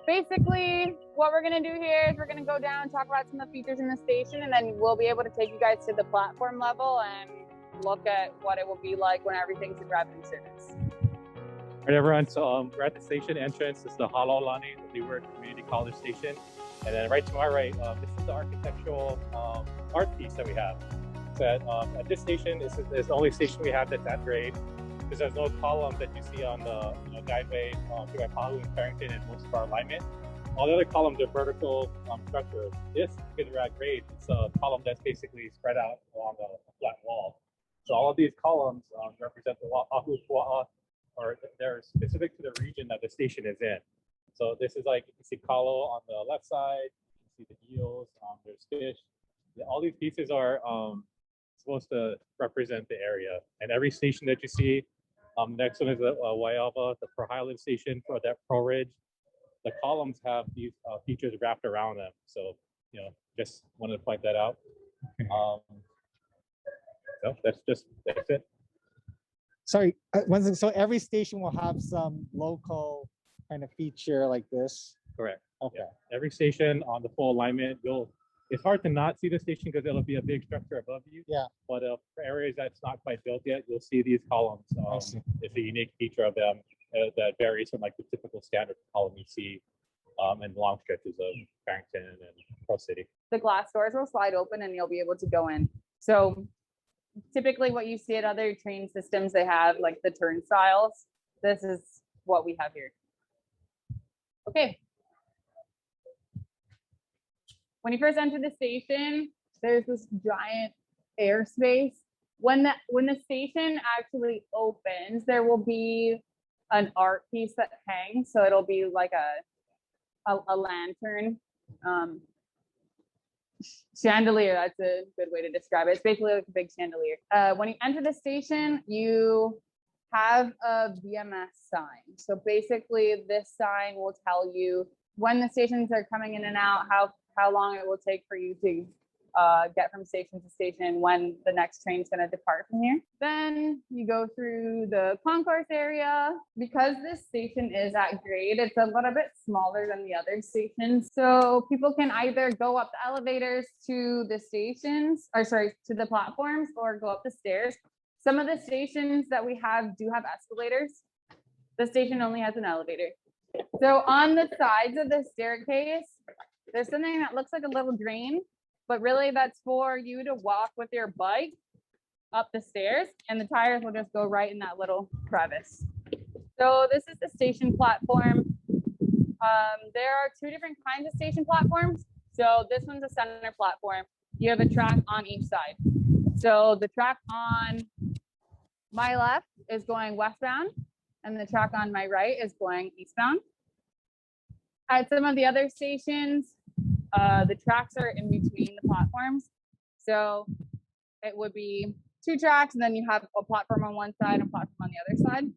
Basically, what we're gonna do here is we're gonna go down, talk about some of the features in the station, and then we'll be able to take you guys to the platform level and look at what it will be like when everything's in rapid service. All right, everyone, so we're at the station entrance. This is the Halaulani, the Leeward Community College Station. And then right to my right, this is the architectural art piece that we have. So at this station, this is the only station we have that's at grade, because there's no columns that you see on the guideway here at Halaulani and Farrington and most of our alignment. All the other columns are vertical structures. This, because we're at grade, it's a column that's basically spread out along a flat wall. So all of these columns represent the Wa'ahu Pua'a, or they're specific to the region that the station is in. So this is like, you can see kalo on the left side, you can see the eels, there's fish. All these pieces are supposed to represent the area. And every station that you see, next one is the Waiava, the Pro Highland station for that Pro Ridge. The columns have these features wrapped around them. So, just wanted to point that out. So that's it. Sorry, so every station will have some local kind of feature like this? Correct. Okay. Yeah. Every station on the full alignment, it's hard to not see the station because it'll be a big structure above you. Yeah. But for areas that's not quite built yet, you'll see these columns. It's a unique feature of them that varies from like the typical standard column you see in long stretches of Farrington and Pro City. The glass doors will slide open and you'll be able to go in. So typically what you see at other train systems, they have like the turnstiles. This is what we have here. Okay. When you first enter the station, there's this giant airspace. When the station actually opens, there will be an art piece that hangs. So it'll be like a lantern. Chandelier, that's a good way to describe it. It's basically like a big chandelier. When you enter the station, you have a VMS sign. So basically this sign will tell you when the stations are coming in and out, how long it will take for you to get from station to station, when the next train is going to depart from here. Then you go through the concourse area. Because this station is at grade, it's a little bit smaller than the other stations. So people can either go up the elevators to the stations, to the platforms, or go up the stairs. Some of the stations that we have do have escalators. The station only has an elevator. So on the sides of the staircase, there's something that looks like a little drain, but really that's for you to walk with your bike up the stairs, and the tires will just go right in that little crevice. So this is the station platform. There are two different kinds of station platforms. So this one's a center platform. You have a track on each side. So the track on my left is going westbound, and the track on my right is going eastbound. At some of the other stations, the tracks are in between the platforms. So it would be two tracks, and then you have a platform on one side and a platform on the other side.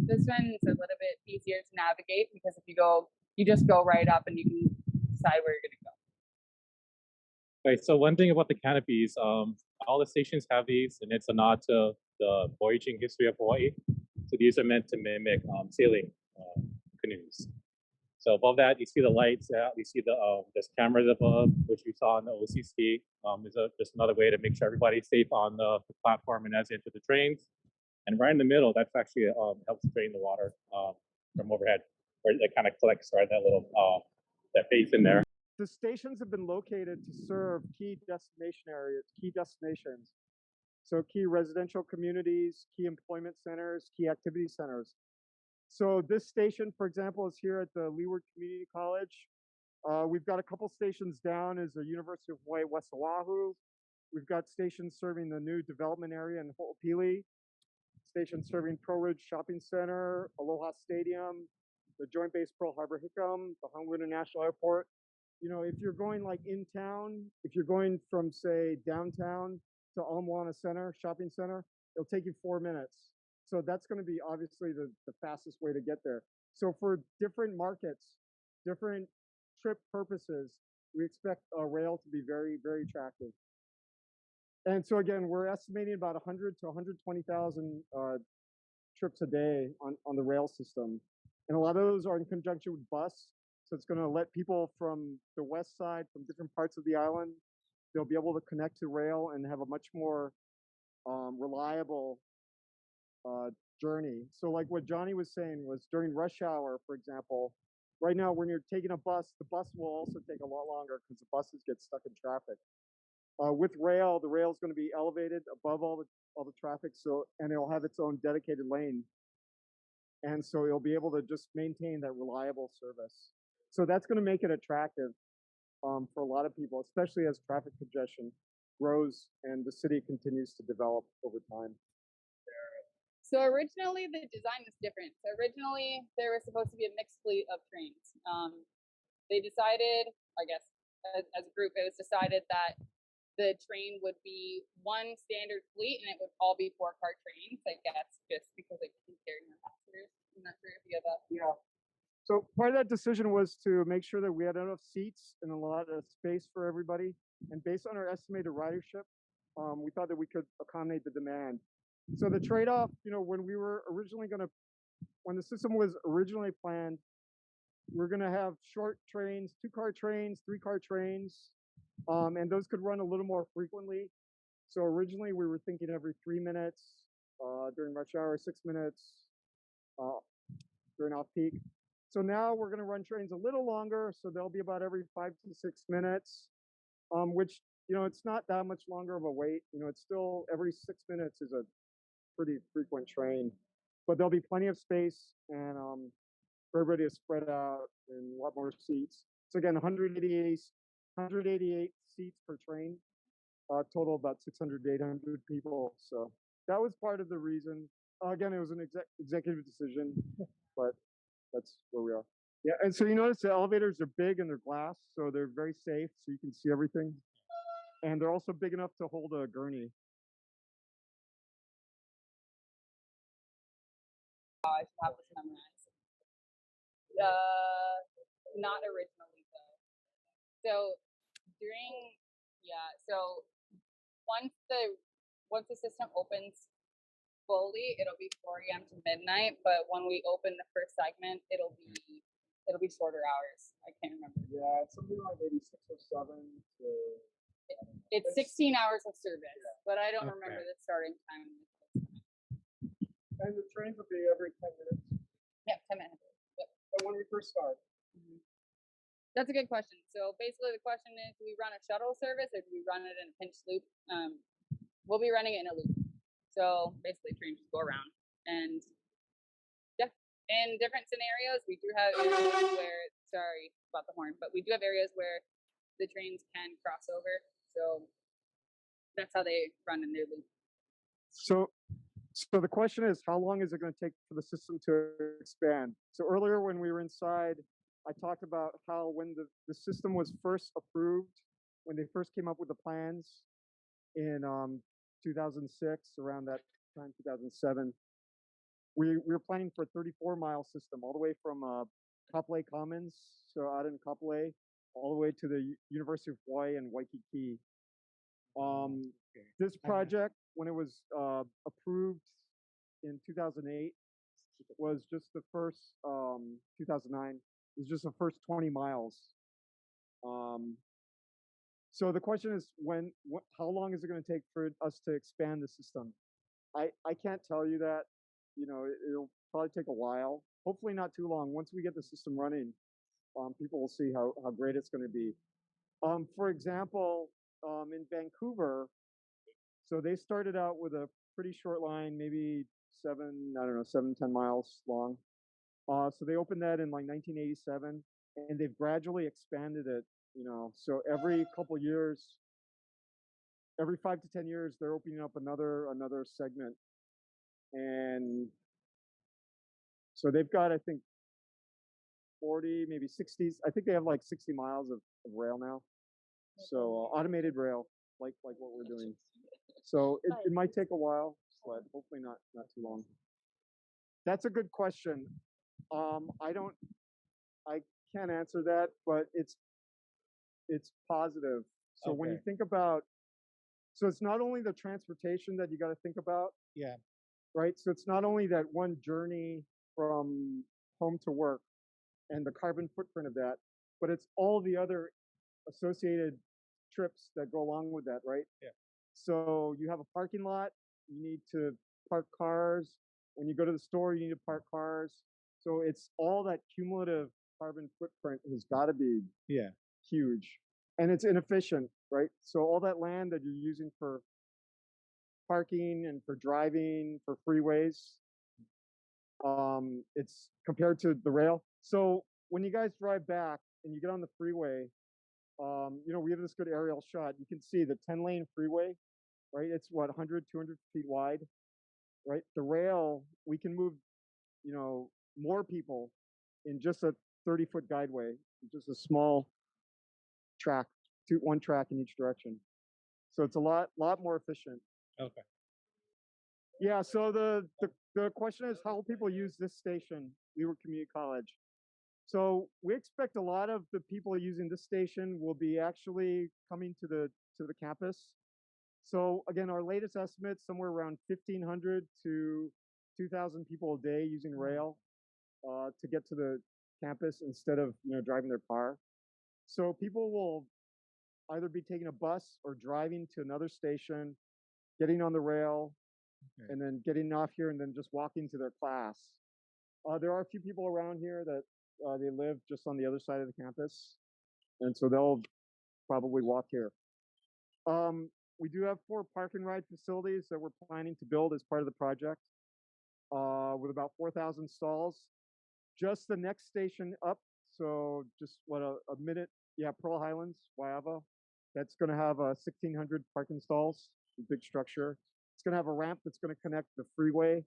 This one's a little bit easier to navigate because if you just go right up and you can decide where you're gonna go. Okay, so one thing about the canopies, all the stations have these, and it's a nod to the voyaging history of Hawaii. So these are meant to mimic sailing canoes. So above that, you see the lights. You see there's cameras above, which you saw in the OCC. Just another way to make sure everybody's safe on the platform and as you enter the trains. And right in the middle, that's actually helps drain the water from overhead, where it kind of collects right that little that face in there. The stations have been located to serve key destination areas, key destinations. So key residential communities, key employment centers, key activity centers. So this station, for example, is here at the Leeward Community College. We've got a couple stations down as the University of Hawaii West Oahu. We've got stations serving the new development area in Ho'opili, stations serving Pro Ridge Shopping Center, Aloha Stadium, the Joint Base Pearl Harbor Hickam, the Honolulu International Airport. If you're going like in town, if you're going from say downtown to Ala Moana Center, shopping center, it'll take you 4 minutes. So that's going to be obviously the fastest way to get there. So for different markets, different trip purposes, we expect rail to be very, very attractive. And so again, we're estimating about 100 to 120,000 trips a day on the rail system. And a lot of those are in conjunction with bus. So it's going to let people from the west side, from different parts of the island, they'll be able to connect to rail and have a much more reliable journey. So like what Johnny was saying was during rush hour, for example, right now when you're taking a bus, the bus will also take a lot longer because the buses get stuck in traffic. With rail, the rail is going to be elevated above all the traffic, so and it'll have its own dedicated lane, and so it'll be able to just maintain that reliable service. So that's going to make it attractive for a lot of people, especially as traffic congestion grows and the city continues to develop over time. So originally the design was different. So originally there was supposed to be a mixed fleet of trains. They decided, I guess, as a group, it was decided that the train would be one standard fleet and it would all be 4-car trains, I guess, just because it can carry more passengers. I'm not sure if you have that. Yeah. So part of that decision was to make sure that we had enough seats and a lot of space for everybody. And based on our estimated ridership, we thought that we could accommodate the demand. So the trade-off, when we were originally when the system was originally planned, we're going to have short trains, 2-car trains, 3-car trains, and those could run a little more frequently. So originally we were thinking every 3 minutes during rush hour, 6 minutes during off-peak. So now we're going to run trains a little longer, so they'll be about every 5 to 6 minutes, which, it's not that much longer of a wait. It's still every 6 minutes is a pretty frequent train, but there'll be plenty of space and for everybody to spread out and a lot more seats. So again, 188 seats per train, total about 600 to 800 people. So that was part of the reason. Again, it was an executive decision, but that's where we are. Yeah, and so you notice the elevators are big and they're glass, so they're very safe, so you can see everything. And they're also big enough to hold a gurney. I should have this memorized. Not originally though. So so once the system opens fully, it'll be 4 a.m. to midnight. But when we open the first segment, it'll be shorter hours. I can't remember. Yeah, it's something like maybe 6 or 7 to. It's 16 hours of service, but I don't remember the starting time. And the trains will be every 10 minutes. Yeah, 10 minutes. Yep. And when we first start. That's a good question. So basically the question is, do we run a shuttle service or do we run it in a pinch loop? We'll be running it in a loop. So basically trains just go around. And yeah, in different scenarios, we do have areas where, sorry about the horn, but we do have areas where the trains can cross over. So that's how they run in their loop. So the question is, how long is it going to take for the system to expand? So earlier when we were inside, I talked about how when the system was first approved, when they first came up with the plans in 2006, around that time, 2007, we were planning for a 34-mile system all the way from Kapolei Commons, so out in Kapolei, all the way to the University of Hawaii and Waikiki. This project, when it was approved in 2008, was just the first 2009. It was just the first 20 miles. So the question is, how long is it going to take for us to expand the system? I can't tell you that. It'll probably take a while. Hopefully not too long. Once we get the system running, people will see how great it's going to be. For example, in Vancouver, so they started out with a pretty short line, maybe 7-10 miles long. So they opened that in like 1987, and they've gradually expanded it. So every couple years, every 5 to 10 years, they're opening up another segment, and so they've got, I think, 40, maybe 60s. I think they have like 60 miles of rail now. So automated rail, like what we're doing. So it might take a while, but hopefully not too long. That's a good question. I can't answer that, but it's positive. So when you think about, so it's not only the transportation that you got to think about. Yeah. Right. So it's not only that one journey from home to work, and the carbon footprint of that, but it's all the other associated trips that go along with that, right? Yeah. So you have a parking lot, you need to park cars. When you go to the store, you need to park cars. So it's all that cumulative carbon footprint has got to be Yeah. huge, and it's inefficient, right? So all that land that you're using for parking and for driving for freeways, it's compared to the rail. So when you guys drive back and you get on the freeway, we have this good aerial shot. You can see the 10-lane freeway, right? It's what, 100, 200 feet wide, right? The rail, we can move, more people in just a 30-foot guideway, just a small track, one track in each direction. So it's a lot more efficient. Okay. Yeah. So the question is, how will people use this station, Leeward Community College? So we expect a lot of the people using this station will be actually coming to the campus. So again, our latest estimate, somewhere around 1,500 to 2,000 people a day using rail to get to the campus instead of driving their car. So people will either be taking a bus or driving to another station, getting on the rail, Okay. and then getting off here and then just walking to their class. There are a few people around here that they live just on the other side of the campus, and so they'll probably walk here. We do have 4 park and ride facilities that we're planning to build as part of the project, with about 4,000 stalls. Just the next station up, so just a minute, Pearl Highlands, Waiava. That's going to have 1,600 parking stalls, a big structure. It's going to have a ramp that's going to connect the freeway.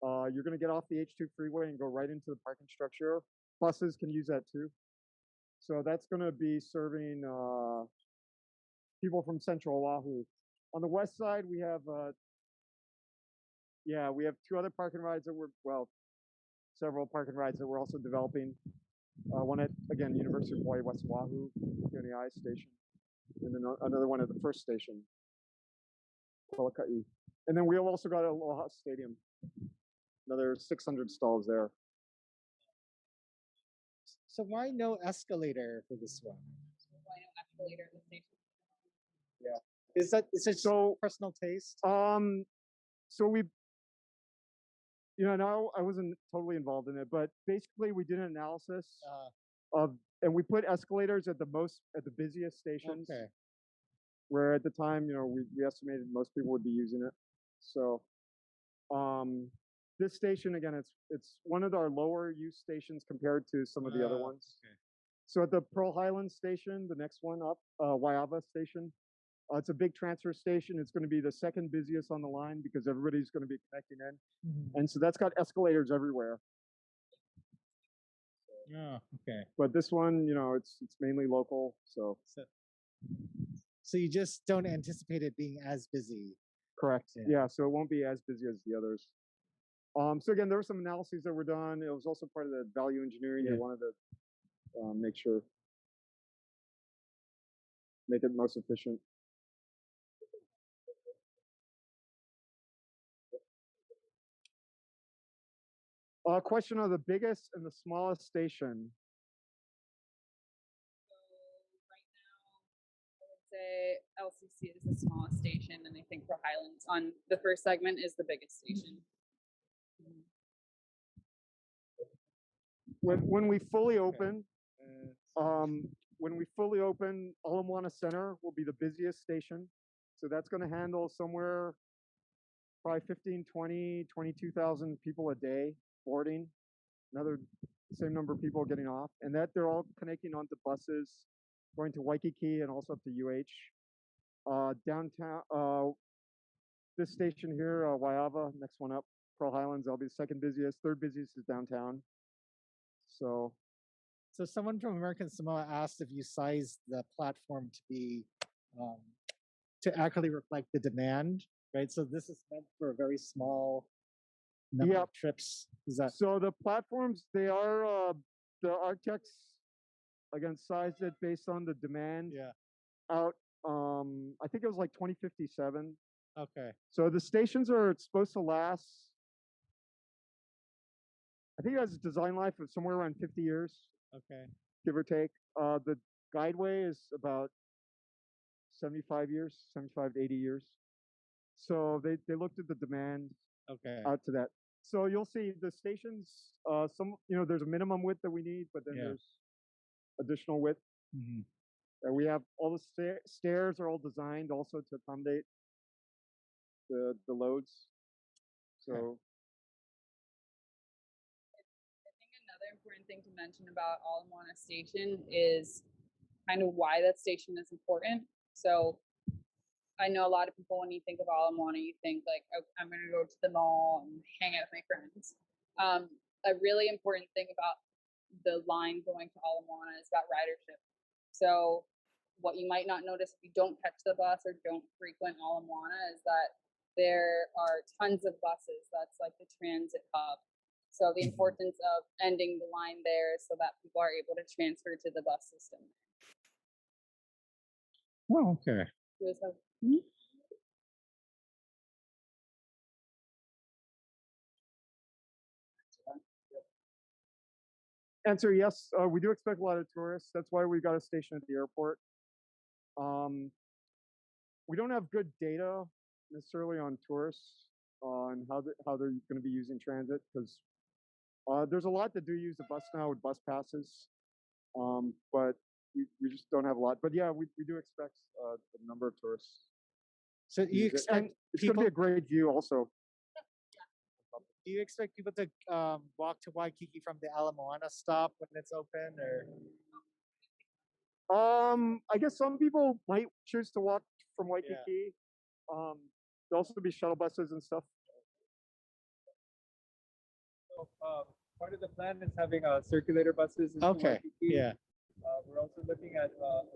You're going to get off the H2 freeway and go right into the parking structure. Buses can use that too. So that's going to be serving people from Central Oahu. On the west side, we have 2 other park and rides that several park and rides that we're also developing. One at, again, University of Hawaii West Oahu, UNI station, and then another one at the first station, Kolokai. And then we have also got Aloha Stadium, another 600 stalls there. So why no escalator for this one? Why no escalator at the station? Is it So personal taste? So we, now I wasn't totally involved in it, but basically we did an analysis and we put escalators at the busiest stations. Okay. Where at the time, we estimated most people would be using it. So, this station again, it's one of our lower use stations compared to some of the other ones. Okay. So at the Pearl Highlands station, the next one up, Waiava station, it's a big transfer station. It's going to be the second busiest on the line because everybody's going to be connecting in, and so that's got escalators everywhere. Oh, okay. But this one, it's mainly local, so. So you just don't anticipate it being as busy. Correct. Yeah. Yeah, so it won't be as busy as the others. So again, there were some analyses that were done. It was also part of the value engineering. Yeah. They wanted to make it most efficient. Question of the biggest and the smallest station. Say LCC is the smallest station, and I think Pearl Highlands on the first segment is the biggest station. When we fully open, Ala Moana Center will be the busiest station. So that's going to handle somewhere probably 15, 20, 22,000 people a day boarding. Another same number of people getting off, and that they're all connecting onto buses going to Waikiki and also up to UH. Downtown, this station here, Waiava, next one up, Pearl Highlands, that'll be the second busiest. Third busiest is downtown. So someone from American Samoa asked if you sized the platform to be to accurately reflect the demand, right? So this is meant for a very small number of trips. Is that so? The platforms, they are the architects again sized it based on the demand. Yeah. Out, I think it was like 2057. Okay. So the stations are supposed to last I think it has a design life of somewhere around 50 years, Okay. give or take. The guideway is about 75 years, 75 to 80 years. So they looked at the demand Okay. out to that. So you'll see the stations, there's a minimum width that we need, but then there's additional width. Mhm. And we have all the stairs are all designed also to accommodate the loads. So I think another important thing to mention about Ala Moana Station is kind of why that station is important. So I know a lot of people, when you think of Ala Moana, you think like, oh, I'm going to go to the mall and hang out with my friends. A really important thing about the line going to Ala Moana is about ridership. So what you might not notice if you don't catch the bus or don't frequent Ala Moana is that there are tons of buses. That's like the transit hub. So the importance of ending the line there so that people are able to transfer to the bus system. Oh, okay. answer yes, we do expect a lot of tourists. That's why we got a station at the airport. We don't have good data necessarily on tourists on how they're going to be using transit because there's a lot that do use the bus now with bus passes, but we just don't have a lot. But yeah, we do expect a number of tourists. So you expect it's going to be a great view also. Do you expect people to walk to Waikiki from the Ala Moana stop when it's open, or? I guess some people might choose to walk from Waikiki. There'll also be shuttle buses and stuff. So part of the plan is having circulator buses into Okay. Waikiki. Yeah. We're also looking at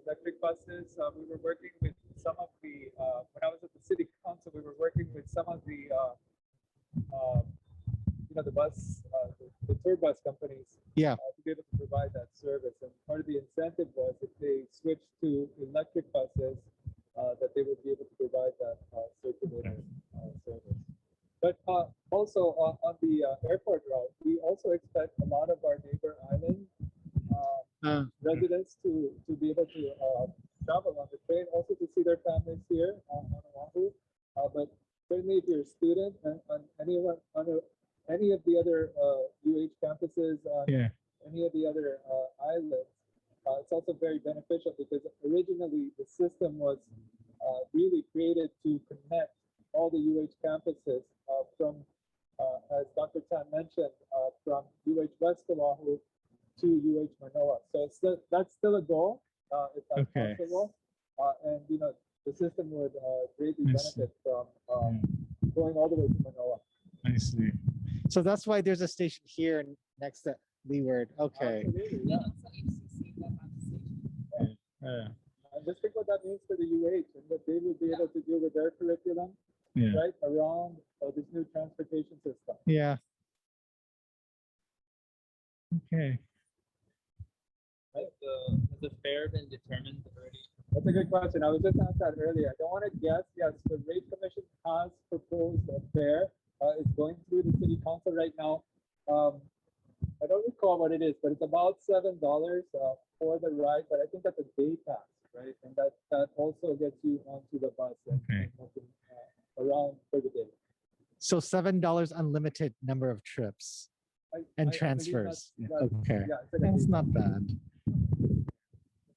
electric buses. We were working with some of the when I was at the city council, we were working with some of the the bus, the tour bus companies. Yeah. To be able to provide that service, and part of the incentive was if they switched to electric buses, that they would be able to provide that circulator service. But also on the airport route, we also expect a lot of our neighbor island residents to be able to travel on the train, also to see their families here on Oahu. But certainly, if you're a student and on any of the other UH campuses, any of the other islands, it's also very beneficial because originally the system was really created to connect all the UH campuses from, as Dr. Tan mentioned, from UH West Oahu to UH Manoa. So that's still a goal, if that's possible. And the system would greatly benefit from going all the way to Manoa. I see. So that's why there's a station here next to Leeward. Okay. Absolutely, yeah. And just think what that means for the UH and what they will be able to do with their curriculum, right, around this new transportation system. Yeah. Okay. Has the fare been determined already? That's a good question. I was just asked that earlier. I don't want to guess. Yes, the rate commission has proposed a fare. It's going through the city council right now. I don't recall what it is, but it's about $7 for the ride. But I think that's a day pass, right? And that also gets you onto the bus and around for the day. So $7 unlimited number of trips and transfers. Okay. Yeah, that's not bad.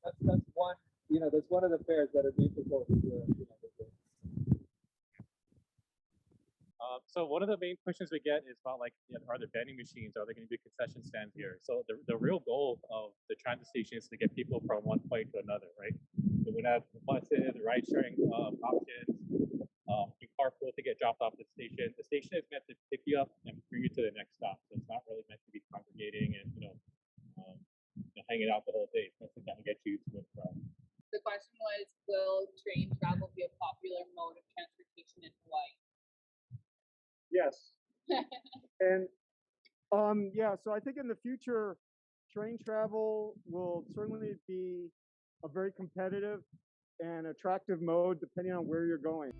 That's one. That's one of the fares that are being proposed. So one of the main questions we get is about are there vending machines? Are there going to be concession stands here? So the real goal of the transit station is to get people from one point to another, right? So we have buses, ride sharing options. You carpool to get dropped off at the station. The station is meant to pick you up and bring you to the next stop. So it's not really meant to be congregating and hanging out the whole day. It's meant to kind of get you to and from. The question was, will train travel be a popular mode of transportation in Hawaii? Yes. And so I think in the future, train travel will certainly be a very competitive and attractive mode depending on where you're going.